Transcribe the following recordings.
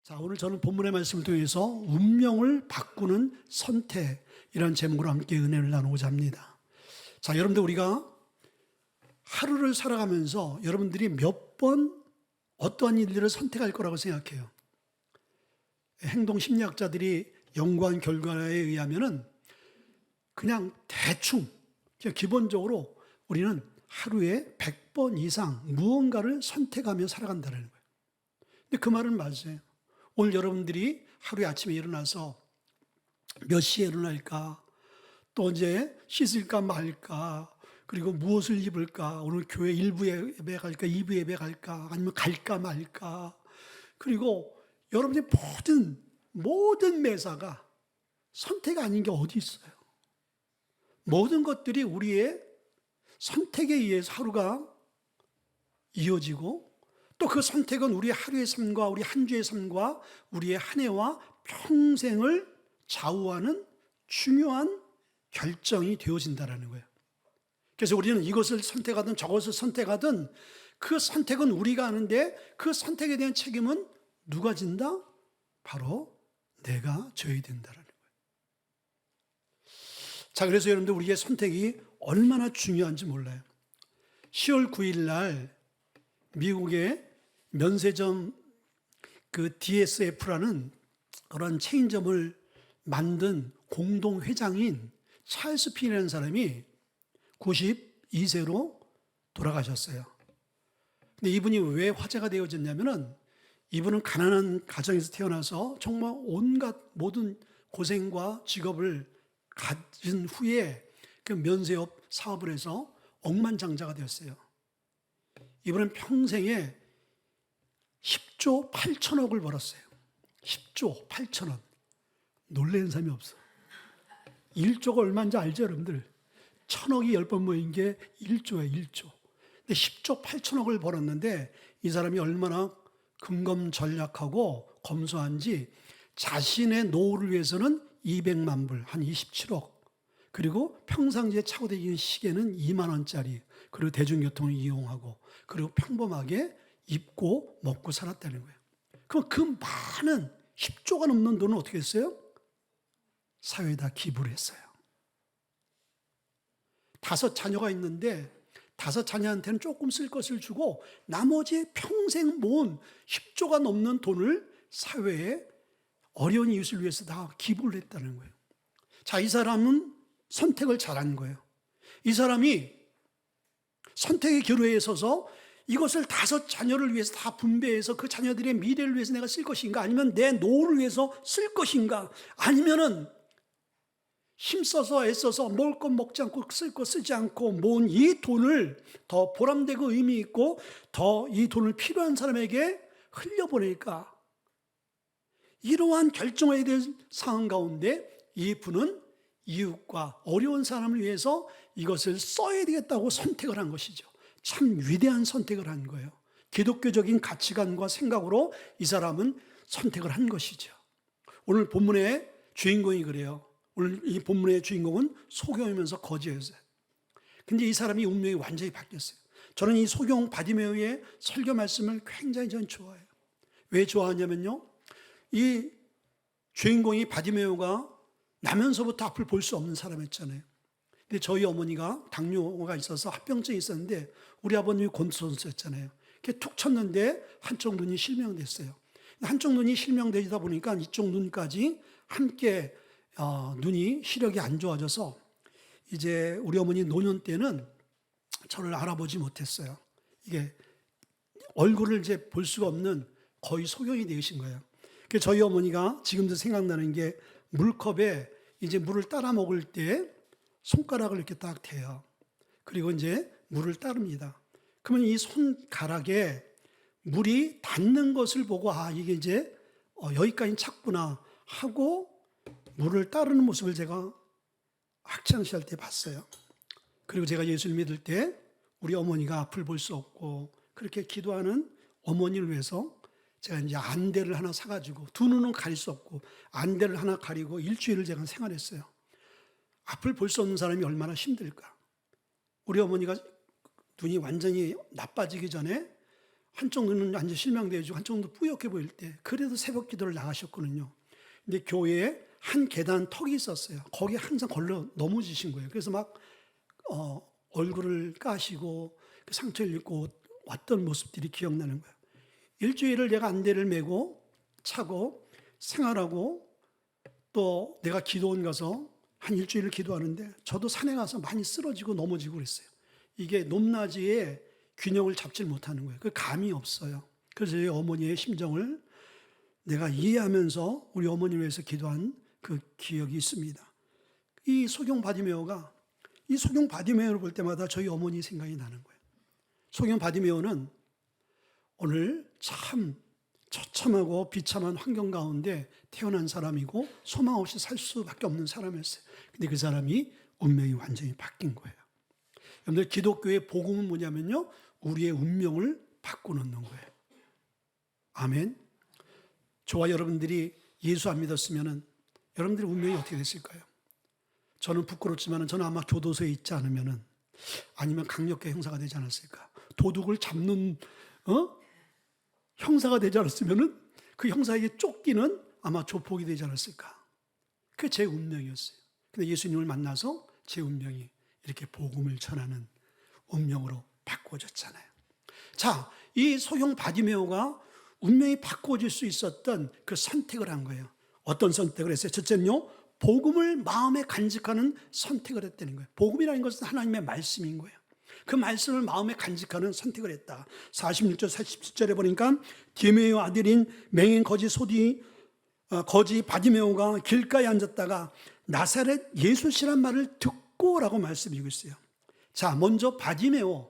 자, 오늘 저는 본문의 말씀을 통해서 운명을 바꾸는 선택이라는 제목으로 함께 은혜를 나누고자 합니다. 자, 여러분들 우리가 하루를 살아가면서 여러분들이 몇 번 어떠한 일들을 선택할 거라고 생각해요. 행동 심리학자들이 연구한 결과에 의하면은 그냥 대충 그냥 기본적으로 우리는 하루에 100번 이상 무언가를 선택하며 살아간다는 거예요. 근데 그 말은 맞아요. 오늘 여러분들이 하루에 아침에 일어나서 몇 시에 일어날까, 또 이제 씻을까 말까, 그리고 무엇을 입을까, 오늘 교회 1부 예배 갈까, 2부 예배 갈까, 아니면 갈까 말까, 그리고 여러분의 모든 매사가 선택 아닌 게 어디 있어요. 모든 것들이 우리의 선택에 의해서 하루가 이어지고, 또 그 선택은 우리의 하루의 삶과 우리 한 주의 삶과 우리의 한 해와 평생을 좌우하는 중요한 결정이 되어진다는 거예요. 그래서 우리는 이것을 선택하든 저것을 선택하든 그 선택은 우리가 하는데 그 선택에 대한 책임은 누가 진다? 바로 내가 져야 된다는 거예요. 자, 그래서 여러분들 우리의 선택이 얼마나 중요한지 몰라요. 10월 9일 날 미국의 면세점 그 DSF라는 그런 체인점을 만든 공동 회장인 찰스 핀이라는 사람이 92세로 돌아가셨어요. 근데 이분이 왜 화제가 되어졌냐면은 이분은 가난한 가정에서 태어나서 정말 온갖 모든 고생과 직업을 가진 후에 그 면세업 사업을 해서 억만장자가 되었어요. 이분은 평생에 10조 8천억을 벌었어요. 10조 8천억. 놀라는 사람이 없어. 1조가 얼마인지 알죠, 여러분들? 천억이 10번 모인 게 1조예요, 1조. 근데 10조 8천억을 벌었는데 이 사람이 얼마나 근검전략하고 검소한지 자신의 노후를 위해서는 200만 불, 한 27억. 그리고 평상시에 차고 다니는 시계는 2만 원짜리. 그리고 대중교통을 이용하고 그리고 평범하게 입고 먹고 살았다는 거예요. 그럼 그 많은 10조가 넘는 돈을 어떻게 했어요? 사회에다 기부를 했어요. 5 자녀가 있는데 5 자녀한테는 조금 쓸 것을 주고 나머지 평생 모은 10조가 넘는 돈을 사회에 어려운 이웃을 위해서 다 기부를 했다는 거예요. 자, 이 사람은 선택을 잘한 거예요. 이 사람이 선택의 기로에 서서 이것을 5 자녀를 위해서 다 분배해서 그 자녀들의 미래를 위해서 내가 쓸 것인가, 아니면 내 노후를 위해서 쓸 것인가, 아니면은 힘써서 애써서 먹을 것 먹지 않고 쓸 것 쓰지 않고 모은 이 돈을 더 보람되고 의미 있고 더 이 돈을 필요한 사람에게 흘려보낼까. 이러한 결정에 대한 상황 가운데 이분은 이웃과 어려운 사람을 위해서 이것을 써야 되겠다고 선택을 한 것이죠. 참 위대한 선택을 한 거예요. 기독교적인 가치관과 생각으로 이 사람은 선택을 한 것이죠. 오늘 본문의 주인공이 그래요. 오늘 이 본문의 주인공은 소경이면서 거지였어요. 근데 이 사람이 운명이 완전히 바뀌었어요. 저는 이 소경 바디메오의 설교 말씀을 굉장히 저는 좋아해요. 왜 좋아하냐면요, 이 주인공이 바디메오가 나면서부터 앞을 볼 수 없는 사람이었잖아요. 근데 저희 어머니가 당뇨가 있어서 합병증이 있었는데 우리 아버님이 권투선수였잖아요. 이렇게 툭 쳤는데 한쪽 눈이 실명됐어요. 한쪽 눈이 실명되다 보니까 이쪽 눈까지 함께 눈이 시력이 안 좋아져서 이제 우리 어머니 노년 때는 저를 알아보지 못했어요. 이게 얼굴을 이제 볼 수가 없는 거의 소경이 되신 거예요. 그래서 저희 어머니가 지금도 생각나는 게 물컵에 이제 물을 따라 먹을 때 손가락을 이렇게 딱 대요. 그리고 이제 물을 따릅니다. 그러면 이 손가락에 물이 닿는 것을 보고 이게 이제 여기까지 찼구나 하고 물을 따르는 모습을 제가 학창시절 때 봤어요. 그리고 제가 예수를 믿을 때 우리 어머니가 앞을 볼 수 없고 그렇게 기도하는 어머니를 위해서 제가 이제 안대를 하나 사가지고, 2 눈은 가릴 수 없고 안대를 하나 가리고 일주일을 제가 생활했어요. 앞을 볼 수 없는 사람이 얼마나 힘들까. 우리 어머니가 눈이 완전히 나빠지기 전에 한쪽 눈은 완전 실명되어지고 한쪽 눈도 뿌옇게 보일 때 그래도 새벽 기도를 나가셨거든요. 근데 교회에 한 계단 턱이 있었어요. 거기에 항상 걸려 넘어지신 거예요. 그래서 막 얼굴을 까시고 그 상처를 입고 왔던 모습들이 기억나는 거예요. 일주일을 내가 안대를 메고 차고 생활하고 또 내가 기도원 가서 한 일주일을 기도하는데 저도 산에 가서 많이 쓰러지고 넘어지고 그랬어요. 이게 높낮이의 균형을 잡지 못하는 거예요. 그 감이 없어요. 그래서 저희 어머니의 심정을 내가 이해하면서 우리 어머니를 위해서 기도한 그 기억이 있습니다. 이 소경 바디메오가 이 소경 바디메오를 볼 때마다 저희 어머니 생각이 나는 거예요. 소경 바디메오는 오늘 참 처참하고 비참한 환경 가운데 태어난 사람이고 소망 없이 살 수밖에 없는 사람이었어요. 근데 그 사람이 운명이 완전히 바뀐 거예요. 여러분들 기독교의 복음은 뭐냐면요, 우리의 운명을 바꿔놓는 거예요. 아멘. 저와 여러분들이 예수 안 믿었으면 여러분들의 운명이 어떻게 됐을까요? 저는 부끄럽지만 저는 아마 교도소에 있지 않으면 아니면 강력계 형사가 되지 않았을까? 도둑을 잡는 형사가 되지 않았으면 그 형사에게 쫓기는 아마 조폭이 되지 않았을까? 그게 제 운명이었어요. 근데 예수님을 만나서 제 운명이 이렇게 복음을 전하는 운명으로 바꿔졌잖아요. 자, 이 소형 바디메오가 운명이 바꿔질 수 있었던 그 선택을 한 거예요. 어떤 선택을 했어요? 첫째는요, 복음을 마음에 간직하는 선택을 했다는 거예요. 복음이라는 것은 하나님의 말씀인 거예요. 그 말씀을 마음에 간직하는 선택을 했다. 46절, 47절에 보니까 디메오 아들인 맹인 거지 바디메오가 길가에 앉았다가 나사렛 예수시란 말을 듣고 라고 말씀이고 있어요. 자, 먼저 바디메오,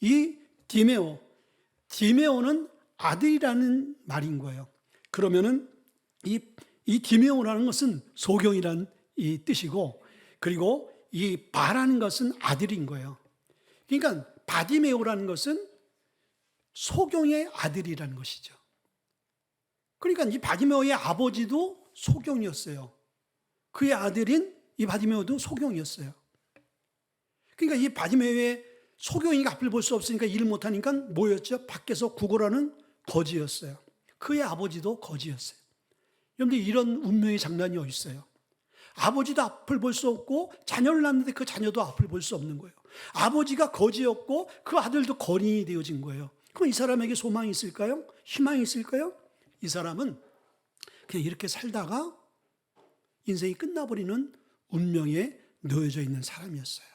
이 디메오는 아들이라는 말인 거예요. 그러면은 이 디메오라는 것은 소경이라는 이 뜻이고, 그리고 이 바라는 것은 아들인 거예요. 그러니까 바디메오라는 것은 소경의 아들이라는 것이죠. 그러니까 이 바디메오의 아버지도 소경이었어요. 그의 아들인 이 바디메오도 소경이었어요. 그러니까 이 바디메오의 소경이가 앞을 볼 수 없으니까 일을 못하니까 뭐였죠? 밖에서 구걸하는 거지였어요. 그의 아버지도 거지였어요. 여러분들 이런 운명의 장난이 어디 있어요? 아버지도 앞을 볼 수 없고 자녀를 낳는데 그 자녀도 앞을 볼 수 없는 거예요. 아버지가 거지였고 그 아들도 거린이 되어진 거예요. 그럼 이 사람에게 소망이 있을까요? 희망이 있을까요? 이 사람은 그냥 이렇게 살다가 인생이 끝나버리는 운명에 놓여져 있는 사람이었어요.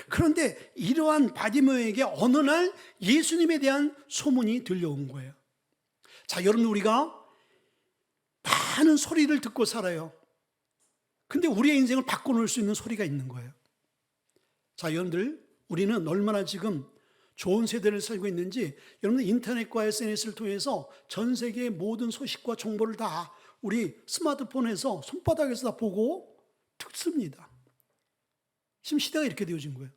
그런데 이러한 바디메오에게 어느 날 예수님에 대한 소문이 들려온 거예요. 자, 여러분, 우리가 많은 소리를 듣고 살아요. 근데 우리의 인생을 바꿔놓을 수 있는 소리가 있는 거예요. 자, 여러분들, 우리는 얼마나 지금 좋은 세대를 살고 있는지, 여러분들 인터넷과 SNS를 통해서 전 세계의 모든 소식과 정보를 다 우리 스마트폰에서 손바닥에서 다 보고 듣습니다. 지금 시대가 이렇게 되어진 거예요.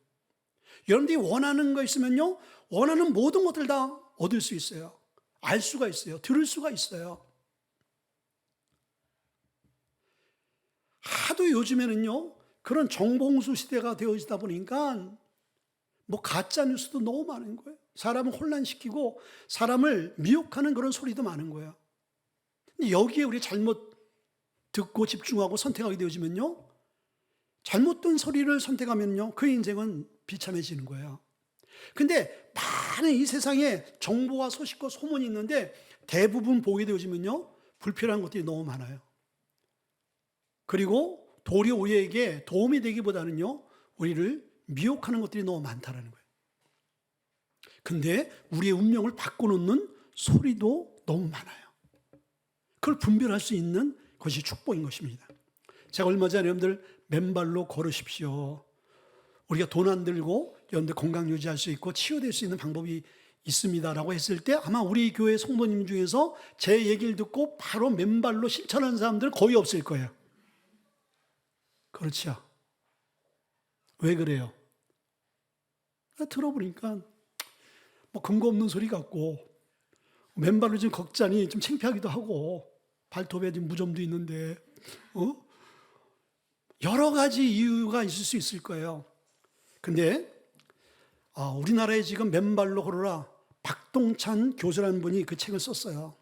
여러분들이 원하는 거 있으면요, 원하는 모든 것들 다 얻을 수 있어요. 알 수가 있어요. 들을 수가 있어요. 하도 요즘에는요, 그런 정보홍수 시대가 되어지다 보니까 뭐 가짜 뉴스도 너무 많은 거예요. 사람을 혼란시키고 사람을 미혹하는 그런 소리도 많은 거예요. 근데 여기에 우리 잘못 듣고 집중하고 선택하게 되어지면요, 잘못된 소리를 선택하면요, 그 인생은 비참해지는 거예요. 근데 많은 이 세상에 정보와 소식과 소문이 있는데 대부분 보게 되어지면요, 불필요한 것들이 너무 많아요. 그리고 도리어 우리에게 도움이 되기보다는요, 우리를 미혹하는 것들이 너무 많다는 거예요. 근데 우리의 운명을 바꿔놓는 소리도 너무 많아요. 그걸 분별할 수 있는 것이 축복인 것입니다. 제가 얼마 전에 여러분들 맨발로 걸으십시오. 우리가 돈 안 들고 여러분들 건강 유지할 수 있고 치유될 수 있는 방법이 있습니다라고 했을 때 아마 우리 교회 성도님 중에서 제 얘기를 듣고 바로 맨발로 실천하는 사람들은 거의 없을 거예요. 그렇죠? 왜 그래요? 들어보니까 뭐 근거 없는 소리 같고 맨발로 좀 걷자니 좀 창피하기도 하고 발톱에 좀 무좀도 있는데 여러 가지 이유가 있을 수 있을 거예요. 근데 우리나라에 지금 맨발로 걸어라 박동찬 교수라는 분이 그 책을 썼어요.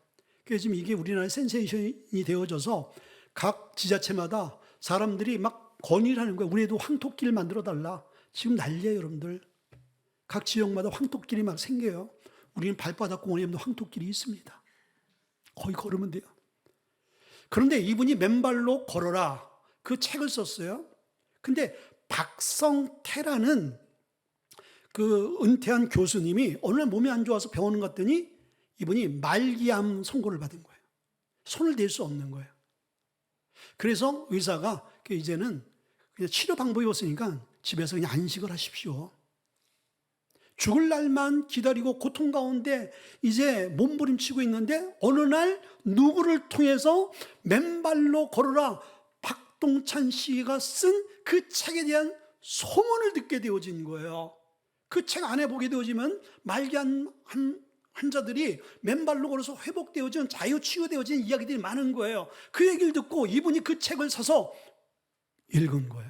그래서 지금 이게 우리나라의 센세이션이 되어져서 각 지자체마다 사람들이 막 건의를 하는 거예요. 우리도 황토길 만들어 달라. 지금 난리예요, 여러분들. 각 지역마다 황토길이 막 생겨요. 우리는 발바닥 공원에 있는 황토길이 있습니다. 거기 걸으면 돼요. 그런데 이분이 맨발로 걸어라 그 책을 썼어요. 근데 박성태라는 그 은퇴한 교수님이 어느 날 몸이 안 좋아서 병원 갔더니 이분이 말기암 선고를 받은 거예요. 손을 댈 수 없는 거예요. 그래서 의사가 이제는 그냥 치료 방법이 없으니까 집에서 그냥 안식을 하십시오. 죽을 날만 기다리고 고통 가운데 이제 몸부림치고 있는데 어느 날 누구를 통해서 맨발로 걸어라 박동찬 씨가 쓴 그 책에 대한 소문을 듣게 되어진 거예요. 그 책 안에 보게 되어지면 말기암 환자들이 맨발로 걸어서 회복되어진 자유치유되어진 이야기들이 많은 거예요. 그 얘기를 듣고 이분이 그 책을 사서 읽은 거예요.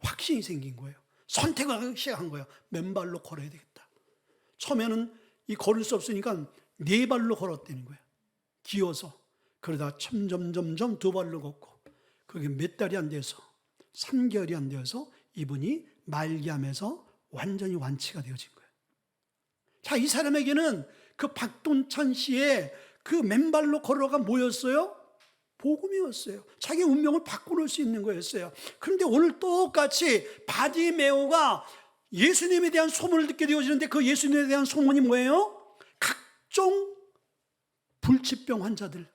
확신이 생긴 거예요. 선택을 시작한 거예요. 맨발로 걸어야 되겠다. 처음에는 이 걸을 수 없으니까 네 발로 걸었다는 거예요. 기어서. 그러다 점점 두 발로 걷고 그게 몇 달이 안 돼서 3개월이 안 되어서 이분이 말기암에서 완전히 완치가 되어진 거예요. 자, 이 사람에게는 그 박동찬 씨의 그 맨발로 걸어가 뭐였어요? 복음이었어요. 자기 운명을 바꿔놓을 수 있는 거였어요. 그런데 오늘 똑같이 바디메오가 예수님에 대한 소문을 듣게 되어지는데 그 예수님에 대한 소문이 뭐예요? 각종 불치병 환자들,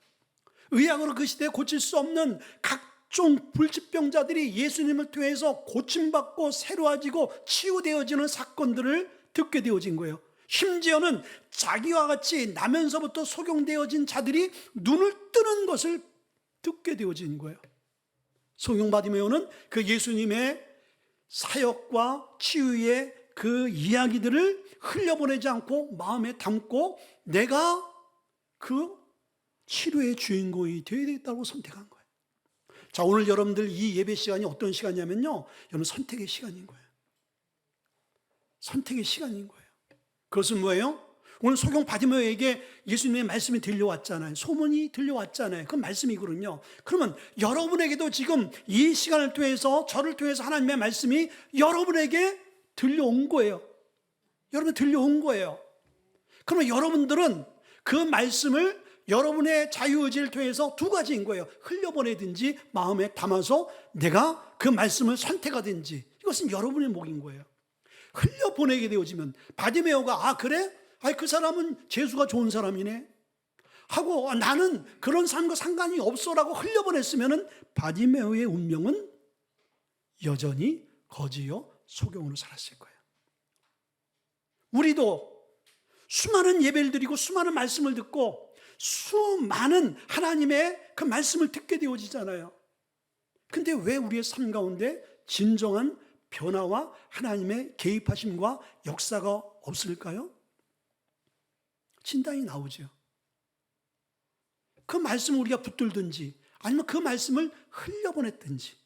의학으로 그 시대에 고칠 수 없는 각종 불치병자들이 예수님을 통해서 고침받고 새로워지고 치유되어지는 사건들을 듣게 되어진 거예요. 심지어는 자기와 같이 나면서부터 속용되어진 자들이 눈을 뜨는 것을 듣게 되어진 거예요. 소경 바디메오는 그 예수님의 사역과 치유의 그 이야기들을 흘려보내지 않고 마음에 담고 내가 그 치료의 주인공이 되어야 되겠다고 선택한 거예요. 자, 오늘 여러분들 이 예배 시간이 어떤 시간이냐면요, 여러분 선택의 시간인 거예요. 선택의 시간인 거예요. 그것은 뭐예요? 오늘 소경 바디메오에게 예수님의 말씀이 들려왔잖아요. 소문이 들려왔잖아요. 그 말씀이거든요. 그러면 여러분에게도 지금 이 시간을 통해서 저를 통해서 하나님의 말씀이 여러분에게 들려온 거예요. 여러분 들려온 거예요. 그러면 여러분들은 그 말씀을 여러분의 자유의지를 통해서 두 가지인 거예요. 흘려보내든지 마음에 담아서 내가 그 말씀을 선택하든지, 이것은 여러분의 몫인 거예요. 흘려보내게 되어지면 바디메오가 아 그래? 아니 그 사람은 재수가 좋은 사람이네 하고 나는 그런 삶과 상관이 없어라고 흘려보냈으면 바디메오의 운명은 여전히 거지요 소경으로 살았을 거예요. 우리도 수많은 예배를 드리고 수많은 말씀을 듣고 수많은 하나님의 그 말씀을 듣게 되어지잖아요. 근데 왜 우리의 삶 가운데 진정한 변화와 하나님의 개입하심과 역사가 없을까요? 진단이 나오죠. 그 말씀을 우리가 붙들든지 아니면 그 말씀을 흘려보냈든지,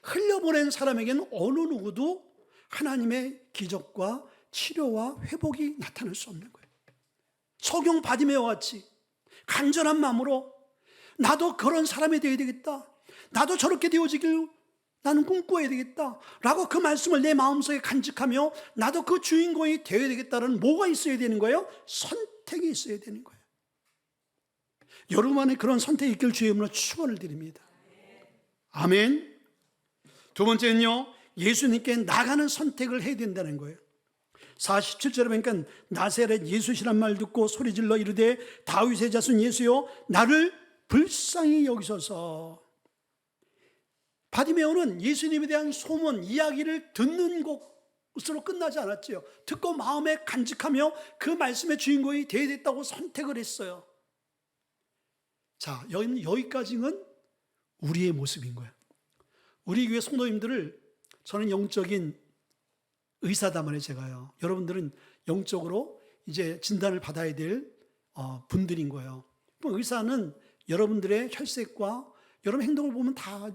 흘려보낸 사람에게는 어느 누구도 하나님의 기적과 치료와 회복이 나타날 수 없는 거예요. 소경 바디메오와 같이 간절한 마음으로 나도 그런 사람이 되어야 되겠다, 나도 저렇게 되어지길 나는 꿈꿔야 되겠다 라고 그 말씀을 내 마음속에 간직하며 나도 그 주인공이 되어야 되겠다는 뭐가 있어야 되는 거예요? 선택이 있어야 되는 거예요. 여러분 안에 그런 선택이 있길 주의 이름으로 축원을 드립니다. 아멘. 두 번째는요, 예수님께 나가는 선택을 해야 된다는 거예요. 47절에 보니까 나사렛 예수시란 말 듣고 소리질러 이르되 다윗의 자손 예수여 나를 불쌍히 여기소서. 바디메오는 예수님에 대한 소문, 이야기를 듣는 것으로 끝나지 않았죠. 듣고 마음에 간직하며 그 말씀의 주인공이 되어야 됐다고 선택을 했어요. 자, 여기까지는 우리의 모습인 거예요. 우리 교회 성도님들을 저는 영적인 의사다만에 제가요. 여러분들은 영적으로 이제 진단을 받아야 될 분들인 거예요. 의사는 여러분들의 혈색과 여러분 행동을 보면 다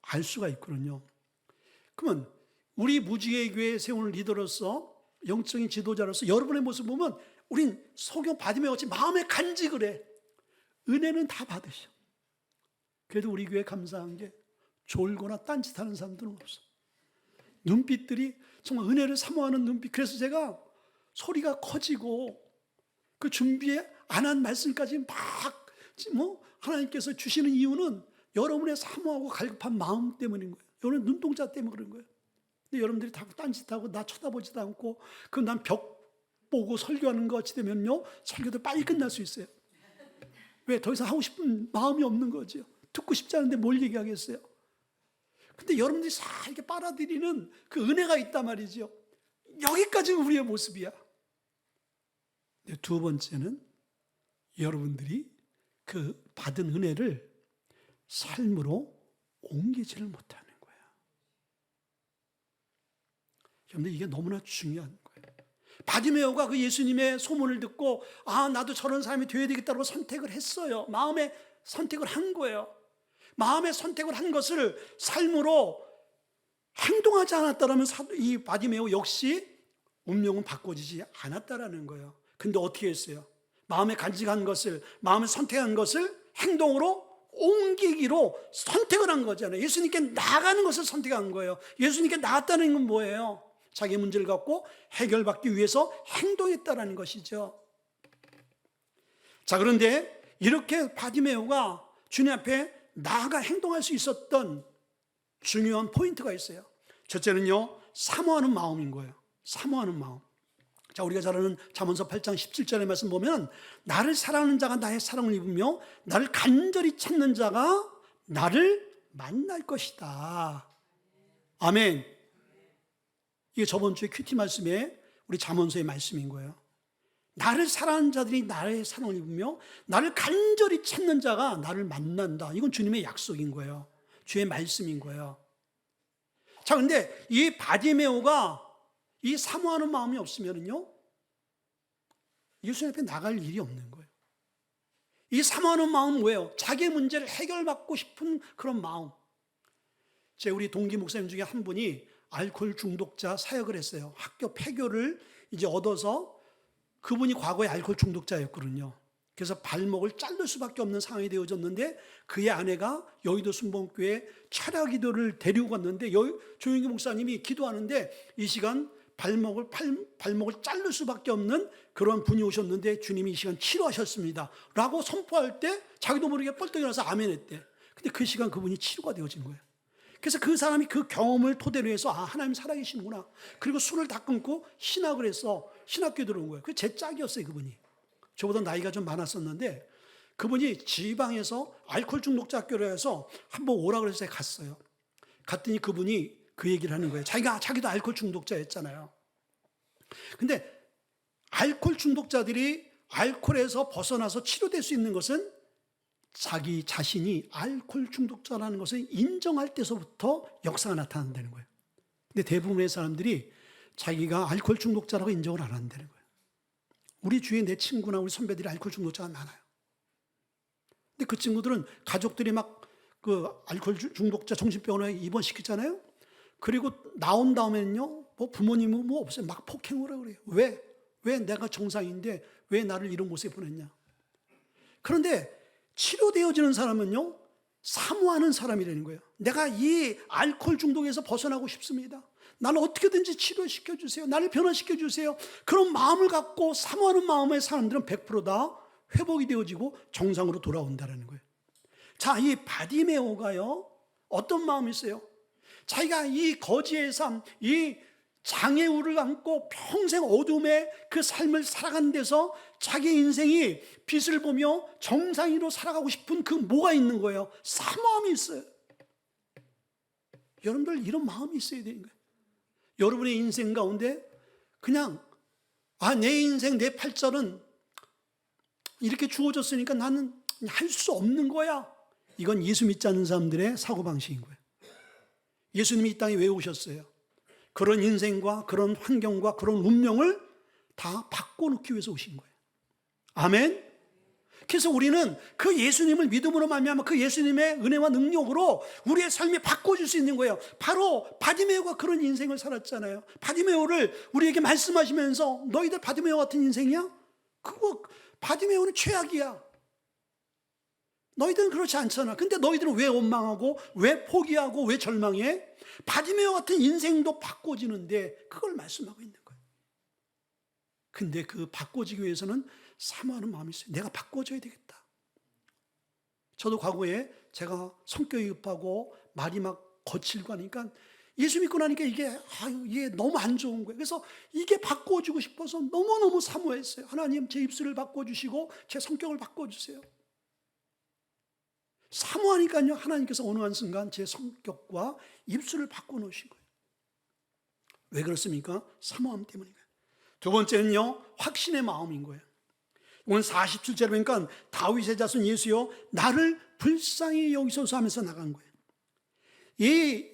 알 수가 있거든요. 그러면 우리 무지개 교회 세우는 리더로서 영적인 지도자로서 여러분의 모습 보면 우린 소경 바디메오같이 마음에 간직을 해. 은혜는 다 받으셔. 그래도 우리 교회 감사한 게 졸거나 딴짓하는 사람들은 없어. 눈빛들이 정말 은혜를 사모하는 눈빛. 그래서 제가 소리가 커지고 그 준비 안 한 말씀까지 막 하나님께서 주시는 이유는 여러분의 사모하고 갈급한 마음 때문인 거예요. 여러분 눈동자 때문에 그런 거예요. 근데 여러분들이 다 딴짓하고 나 쳐다보지도 않고 그럼 난 벽 보고 설교하는 것 같이 되면요 설교도 빨리 끝날 수 있어요. 왜? 더 이상 하고 싶은 마음이 없는 거죠. 듣고 싶지 않은데 뭘 얘기하겠어요. 근데 여러분들이 싹 이렇게 빨아들이는 그 은혜가 있단 말이죠. 여기까지가 우리의 모습이야. 두 번째는 여러분들이 그 받은 은혜를 삶으로 옮기지를 못하는 거야. 여러분들 이게 너무나 중요한 거예요. 바디메오가 그 예수님의 소문을 듣고 나도 저런 사람이 되어야 되겠다고 선택을 했어요. 마음에 선택을 한 거예요. 마음의 선택을 한 것을 삶으로 행동하지 않았다면 이 바디메오 역시 운명은 바꿔지지 않았다라는 거예요. 근데 어떻게 했어요? 마음에 간직한 것을, 마음에 선택한 것을 행동으로 옮기기로 선택을 한 거잖아요. 예수님께 나아가는 것을 선택한 거예요. 예수님께 나았다는 건 뭐예요? 자기 문제를 갖고 해결받기 위해서 행동했다라는 것이죠. 자, 그런데 이렇게 바디메오가 주님 앞에 나아가 행동할 수 있었던 중요한 포인트가 있어요. 첫째는요, 사모하는 마음인 거예요. 사모하는 마음. 자, 우리가 잘 아는 잠언서 8장 17절의 말씀 보면 나를 사랑하는 자가 나의 사랑을 입으며 나를 간절히 찾는 자가 나를 만날 것이다. 아멘. 이게 저번 주에 큐티 말씀에 우리 잠언서의 말씀인 거예요. 나를 사랑하는 자들이 나의 사랑을 입으며 나를 간절히 찾는 자가 나를 만난다. 이건 주님의 약속인 거예요. 주의 말씀인 거예요. 자, 근데 이 바디메오가 이 사모하는 마음이 없으면요 예수님 앞에 나갈 일이 없는 거예요. 이 사모하는 마음은 뭐예요? 자기 문제를 해결받고 싶은 그런 마음. 우리 동기 목사님 중에 한 분이 알코올 중독자 사역을 했어요. 학교 폐교를 이제 얻어서 그분이 과거에 알코올 중독자였거든요. 그래서 발목을 자를 수밖에 없는 상황이 되어졌는데 그의 아내가 여의도 순복음교회 철야 기도를 데리고 갔는데 조영기 목사님이 기도하는데 이 시간 발목을 자를 수밖에 없는 그런 분이 오셨는데 주님이 이 시간 치료하셨습니다 라고 선포할 때 자기도 모르게 뻘떡 일어나서 아멘 했대. 근데 그 시간 그분이 치료가 되어진 거예요. 그래서 그 사람이 그 경험을 토대로 해서 하나님 살아계시는구나. 그리고 술을 다 끊고 신학을 해서 신학교에 들어온 거예요. 그게 제 짝이었어요. 그분이 저보다 나이가 좀 많았었는데 그분이 지방에서 알코올 중독자 학교를 해서 한번 오라 그래서 제가 갔어요. 갔더니 그분이 그 얘기를 하는 거예요. 자기도 알코올 중독자였잖아요. 근데 알코올 중독자들이 알코올에서 벗어나서 치료될 수 있는 것은 자기 자신이 알코올 중독자라는 것을 인정할 때서부터 역사가 나타난다는 거예요. 근데 대부분의 사람들이 자기가 알코올 중독자라고 인정을 안 한다는 거예요. 우리 주위에 내 친구나 우리 선배들이 알코올 중독자가 많아요. 근데 그 친구들은 가족들이 막 그 알코올 중독자 정신병원에 입원시키잖아요. 그리고 나온 다음에는요, 부모님은 없어요. 막 폭행을 하고 그래요. 왜 내가 정상인데 왜 나를 이런 곳에 보냈냐. 그런데 치료되어지는 사람은요, 사모하는 사람이라는 거예요. 내가 이 알코올 중독에서 벗어나고 싶습니다. 나를 어떻게든지 치료시켜 주세요. 나를 변화시켜 주세요. 그런 마음을 갖고 사모하는 마음의 사람들은 100% 다 회복이 되어지고 정상으로 돌아온다는 거예요. 자, 이 바디메오가요, 어떤 마음이 있어요? 자기가 이 거지의 삶, 이 장애우를 안고 평생 어둠의 그 삶을 살아가는 데서 자기 인생이 빛을 보며 정상으로 살아가고 싶은 그 뭐가 있는 거예요? 사모함이 있어요. 여러분들 이런 마음이 있어야 되는 거예요. 여러분의 인생 가운데 그냥 내 인생 내 팔자는 이렇게 주어졌으니까 나는 할 수 없는 거야. 이건 예수 믿지 않는 사람들의 사고방식인 거예요. 예수님이 이 땅에 왜 오셨어요? 그런 인생과 그런 환경과 그런 운명을 다 바꿔놓기 위해서 오신 거예요. 아멘. 그래서 우리는 그 예수님을 믿음으로 말미암아 그 예수님의 은혜와 능력으로 우리의 삶이 바꿔줄 수 있는 거예요. 바로 바디메오가 그런 인생을 살았잖아요. 바디메오를 우리에게 말씀하시면서 너희들 바디메오 같은 인생이야? 그거 바디메오는 최악이야. 너희들은 그렇지 않잖아. 근데 너희들은 왜 원망하고 왜 포기하고 왜 절망해? 바디메오 같은 인생도 바꿔지는데 그걸 말씀하고 있는 거예요. 근데 그 바꿔지기 위해서는 사모하는 마음이 있어요. 내가 바꿔줘야 되겠다. 저도 과거에 제가 성격이 급하고 말이 막 거칠고 하니까 예수 믿고 나니까 이게 너무 안 좋은 거예요. 그래서 이게 바꿔주고 싶어서 너무너무 사모했어요. 하나님, 제 입술을 바꿔주시고 제 성격을 바꿔주세요. 사모하니까요, 하나님께서 어느 한 순간 제 성격과 입술을 바꿔놓으신 거예요. 왜 그렇습니까? 사모함 때문인가요? 두 번째는요, 확신의 마음인 거예요. 오늘 47절에 보니까 다윗의 자손 예수여 나를 불쌍히 여기소서 하면서 나간 거예요. 이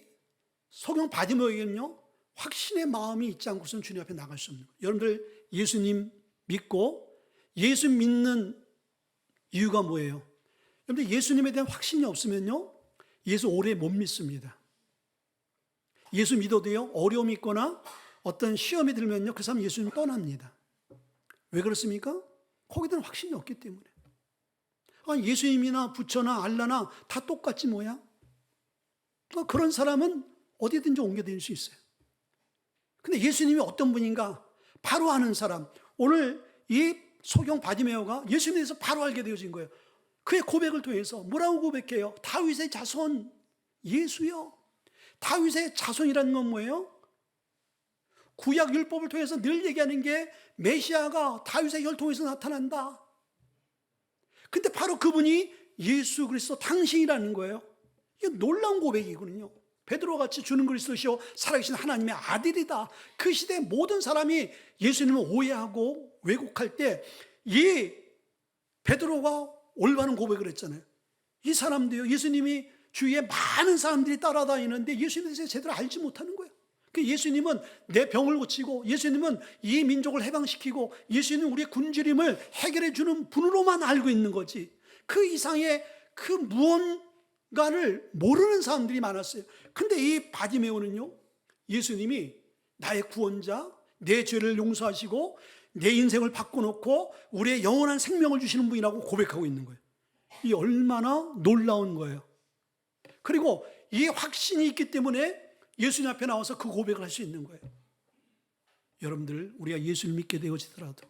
소경 바디메오에게는요, 확신의 마음이 있지 않고서는 주님 앞에 나갈 수 없는 거예요. 여러분들 예수님 믿고 예수 믿는 이유가 뭐예요? 여러분들 예수님에 대한 확신이 없으면요, 예수 오래 못 믿습니다. 예수 믿어도요, 어려움이 있거나 어떤 시험이 들면요, 그 사람 예수님 떠납니다. 왜 그렇습니까? 거기에 대한 확신이 없기 때문에. 예수님이나 부처나 알라나 다 똑같지 뭐야? 그런 사람은 어디든지 옮겨다닐 수 있어요. 근데 예수님이 어떤 분인가 바로 아는 사람, 오늘 이 소경 바디메오가 예수님에 대해서 바로 알게 되어진 거예요. 그의 고백을 통해서 뭐라고 고백해요? 다윗의 자손 예수요. 다윗의 자손이라는 건 뭐예요? 구약 율법을 통해서 늘 얘기하는 게 메시아가 다윗의 혈통에서 나타난다. 근데 바로 그분이 예수 그리스도 당신이라는 거예요. 이게 놀라운 고백이거든요. 베드로같이 주는 그리스도시요 살아계신 하나님의 아들이다. 그 시대 모든 사람이 예수님을 오해하고 왜곡할 때 이 베드로가 올바른 고백을 했잖아요. 이 사람도요, 예수님이 주위에 많은 사람들이 따라다니는데 예수님에 대해서 제대로 알지 못하는 거예요. 예수님은 내 병을 고치고 예수님은 이 민족을 해방시키고 예수님은 우리의 굶주림을 해결해 주는 분으로만 알고 있는 거지, 그 이상의 그 무언가를 모르는 사람들이 많았어요. 근데 이 바디메오는요, 예수님이 나의 구원자, 내 죄를 용서하시고 내 인생을 바꿔놓고 우리의 영원한 생명을 주시는 분이라고 고백하고 있는 거예요. 이 얼마나 놀라운 거예요. 그리고 이 확신이 있기 때문에 예수님 앞에 나와서 그 고백을 할 수 있는 거예요. 여러분들, 우리가 예수를 믿게 되어지더라도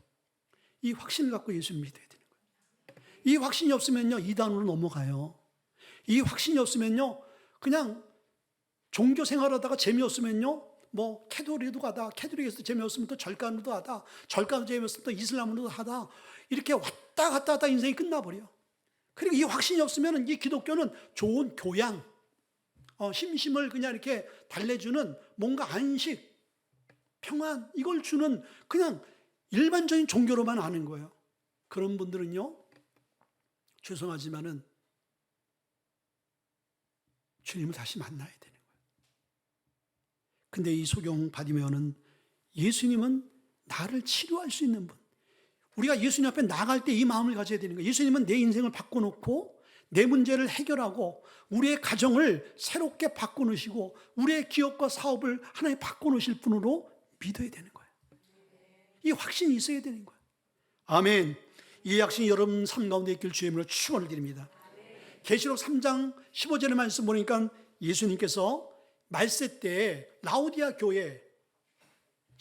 이 확신을 갖고 예수를 믿어야 되는 거예요. 이 확신이 없으면요, 이단으로 넘어가요. 이 확신이 없으면요, 그냥 종교 생활하다가 재미없으면요, 뭐 캐톨릭도 가다, 캐톨릭에서 재미없으면 또 절간으로도 하다, 절간으로 재미없으면 또 이슬람으로도 하다, 이렇게 왔다 갔다 하다 인생이 끝나버려. 그리고 이 확신이 없으면 이 기독교는 좋은 교양, 심심을 그냥 이렇게 달래주는 뭔가 안식, 평안, 이걸 주는 그냥 일반적인 종교로만 아는 거예요. 그런 분들은요, 죄송하지만은 주님을 다시 만나야 되는 거예요. 근데 이 소경 바디메오는 예수님은 나를 치료할 수 있는 분, 우리가 예수님 앞에 나갈 때 이 마음을 가져야 되는 거예요. 예수님은 내 인생을 바꿔놓고 내 문제를 해결하고 우리의 가정을 새롭게 바꿔놓으시고 우리의 기업과 사업을 하나님 바꿔놓으실 분으로 믿어야 되는 거예요. 이 확신이 있어야 되는 거예요. 아멘. 이 확신이 여러분 삶 가운데 있길 주의 이름으로 축원을 드립니다. 계시록 3장 15절의 말씀 보니까 예수님께서 말세 때 라오디아 교회,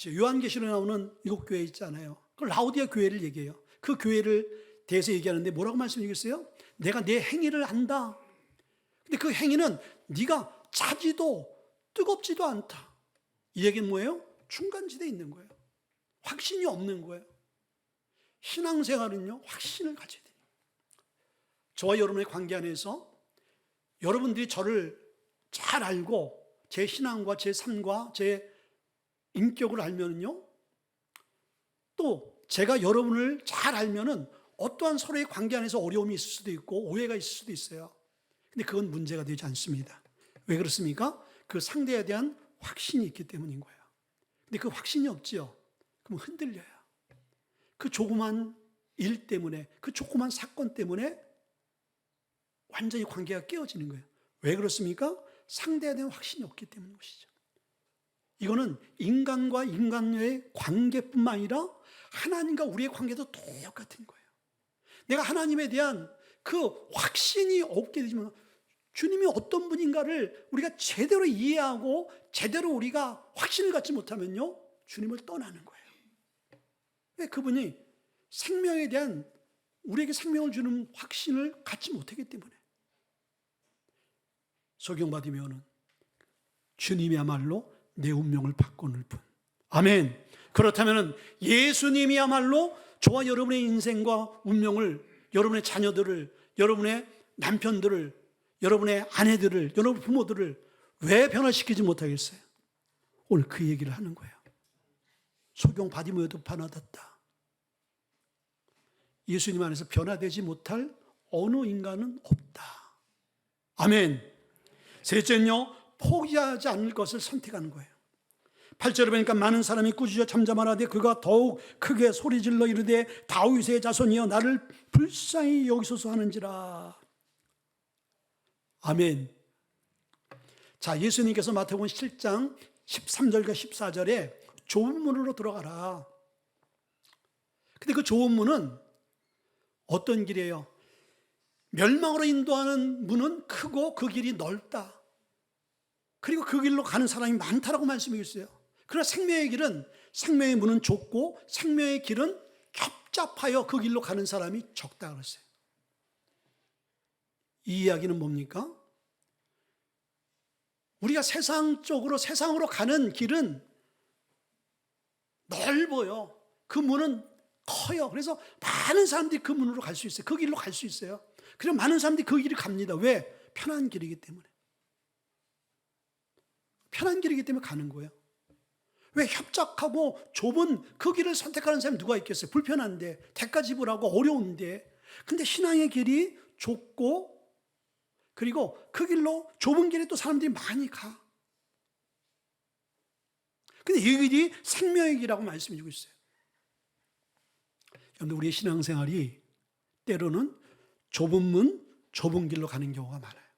요한계시록에 나오는 이곳 교회 있잖아요. 그 라오디아 교회를 얘기해요. 그 교회를 대해서 얘기하는데 뭐라고 말씀드리겠어요? 내가 내 행위를 안다. 근데 그 행위는 네가 차지도 뜨겁지도 않다. 이 얘기는 뭐예요? 중간지대에 있는 거예요. 확신이 없는 거예요. 신앙생활은요, 확신을 가져야 돼요. 저와 여러분의 관계 안에서 여러분들이 저를 잘 알고 제 신앙과 제 삶과 제 인격을 알면요, 또 제가 여러분을 잘 알면은 어떠한 서로의 관계 안에서 어려움이 있을 수도 있고 오해가 있을 수도 있어요. 근데 그건 문제가 되지 않습니다. 왜 그렇습니까? 그 상대에 대한 확신이 있기 때문인 거예요. 근데 그 확신이 없지요? 그럼 흔들려요. 그 조그만 일 때문에, 그 조그만 사건 때문에 완전히 관계가 깨어지는 거예요. 왜 그렇습니까? 상대에 대한 확신이 없기 때문인 것이죠. 이거는 인간과 인간의 관계뿐만 아니라 하나님과 우리의 관계도 똑같은 거예요. 내가 하나님에 대한 그 확신이 없게 되지만, 주님이 어떤 분인가를 우리가 제대로 이해하고 제대로 우리가 확신을 갖지 못하면요, 주님을 떠나는 거예요. 왜? 그분이 생명에 대한, 우리에게 생명을 주는 확신을 갖지 못하기 때문에. 소경바디메오는 주님이야말로 내 운명을 바꾸는 분. 아멘. 그렇다면 예수님이야말로 저와 여러분의 인생과 운명을, 여러분의 자녀들을, 여러분의 남편들을, 여러분의 아내들을, 여러분 부모들을 왜 변화시키지 못하겠어요? 오늘 그 얘기를 하는 거예요. 소경 바디메오도 변화됐다. 예수님 안에서 변화되지 못할 어느 인간은 없다. 아멘. 셋째는요, 포기하지 않을 것을 선택하는 거예요. 8절에 보니까 많은 사람이 꾸짖어 잠잠하라되 그가 더욱 크게 소리질러 이르되 다윗의 자손이여 나를 불쌍히 여기소서 하는지라. 아멘. 자, 예수님께서 마태복음 7장 13절과 14절에 좁은 문으로 들어가라. 근데 그 좁은 문은 어떤 길이에요? 멸망으로 인도하는 문은 크고 그 길이 넓다. 그리고 그 길로 가는 사람이 많다라고 말씀해 주세요. 그러나 생명의 길은, 생명의 문은 좁고 생명의 길은 협잡하여 그 길로 가는 사람이 적다 그랬어요. 이 이야기는 뭡니까? 우리가 세상으로 가는 길은 넓어요. 그 문은 커요. 그래서 많은 사람들이 그 문으로 갈 수 있어요. 그 길로 갈 수 있어요. 그래서 많은 사람들이 그 길을 갑니다. 왜? 편한 길이기 때문에. 편한 길이기 때문에 가는 거예요. 왜? 협착하고 좁은 그 길을 선택하는 사람이 누가 있겠어요? 불편한데, 대가 지불하고 어려운데. 근데 신앙의 길이 좁고, 그리고 그 길로, 좁은 길에 또 사람들이 많이 가. 근데 이 길이 생명의 길이라고 말씀해 주고 있어요. 여러분들, 우리의 신앙생활이 때로는 좁은 문, 좁은 길로 가는 경우가 많아요.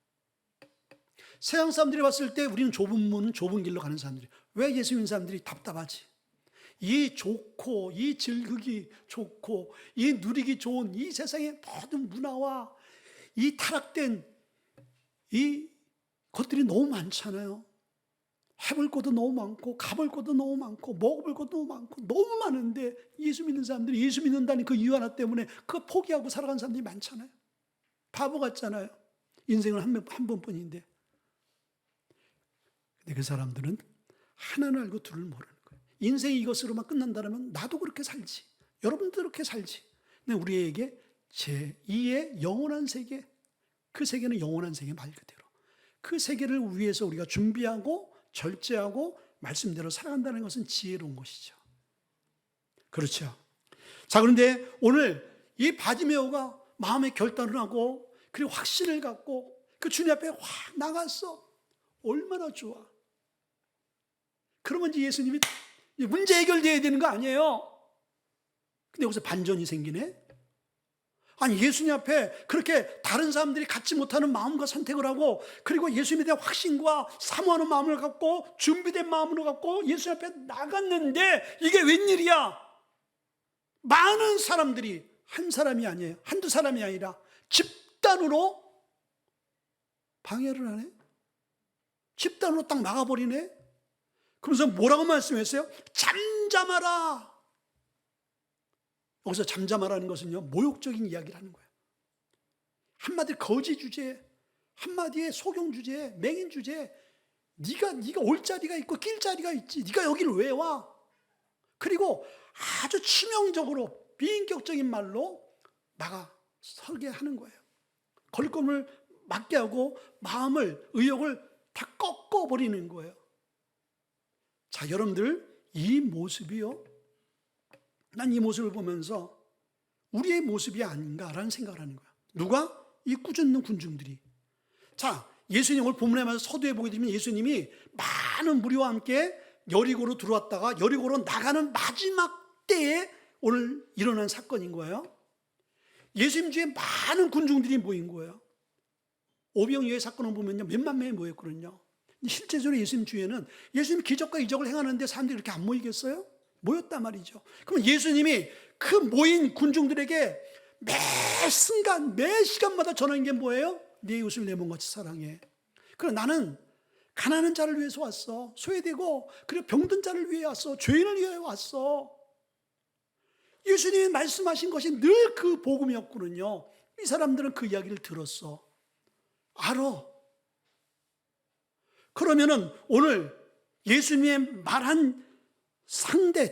세상 사람들이 봤을 때 우리는 좁은 문, 좁은 길로 가는 사람들이. 왜 예수 믿는 사람들이 답답하지? 이 좋고, 이 즐기기 좋고, 이 누리기 좋은 이 세상의 모든 문화와 이 타락된 이 것들이 너무 많잖아요. 해볼 것도 너무 많고, 가볼 것도 너무 많고, 먹어볼 것도 너무 많고, 너무 많은데 예수 믿는 사람들이 예수 믿는다는 그 이유 하나 때문에 그거 포기하고 살아가는 사람들이 많잖아요. 바보 같잖아요. 인생은 한 번뿐인데. 근데 그 사람들은 하나는 알고 둘을 모르는 거예요. 인생이 이것으로만 끝난다면 나도 그렇게 살지, 여러분도 그렇게 살지. 근데 우리에게 제2의 영원한 세계, 그 세계는 영원한 세계 말 그대로 그 세계를 위해서 우리가 준비하고 절제하고 말씀대로 살아간다는 것은 지혜로운 것이죠. 그렇죠. 자, 그런데 오늘 이 바디메오가 마음의 결단을 하고 그리고 확신을 갖고 그 주님 앞에 확 나갔어. 얼마나 좋아. 그러면 이제 예수님이 문제 해결돼야 되는 거 아니에요? 근데 여기서 반전이 생기네. 아니, 예수님 앞에 그렇게 다른 사람들이 갖지 못하는 마음과 선택을 하고, 그리고 예수님에 대한 확신과 사모하는 마음을 갖고 준비된 마음으로 갖고 예수님 앞에 나갔는데 이게 웬일이야? 많은 사람들이, 한 사람이 아니에요, 한두 사람이 아니라 집단으로 방해를 하네. 집단으로 딱 막아버리네. 그러면서 뭐라고 말씀했어요? 잠잠하라. 여기서 잠잠하라는 것은요, 모욕적인 이야기를 하는 거예요. 한마디 거짓 주제, 한마디에 소경 주제, 맹인 주제. 네가 올 자리가 있고 낄 자리가 있지. 네가 여기를 왜 와? 그리고 아주 치명적으로 비인격적인 말로 서게 하는 거예요. 걸음을 맞게 하고 마음을, 의욕을 다 꺾어버리는 거예요. 자, 여러분들, 이 모습이요, 난 이 모습을 보면서 우리의 모습이 아닌가라는 생각을 하는 거야. 누가? 이 꾸짖는 군중들이. 자, 예수님 오늘 본문에 맞아서 서두에 보게 되면 예수님이 많은 무리와 함께 여리고로 들어왔다가 여리고로 나가는 마지막 때에 오늘 일어난 사건인 거예요. 예수님 주위에 많은 군중들이 모인 거예요. 오병이어의 사건을 보면요, 몇만 명이 모였거든요. 실제적으로 예수님 주위에는 예수님 기적과 이적을 행하는데 사람들이 이렇게 안 모이겠어요? 모였단 말이죠. 그럼 예수님이 그 모인 군중들에게 매 순간, 매 시간마다 전하는 게 뭐예요? 네 이웃을 내 몸같이 사랑해. 그럼 나는 가난한 자를 위해서 왔어. 소외되고 그리고 병든 자를 위해 왔어. 죄인을 위해 왔어. 예수님이 말씀하신 것이 늘 그 복음이었거든요. 이 사람들은 그 이야기를 들었어. 알아. 그러면은 오늘 예수님의 말한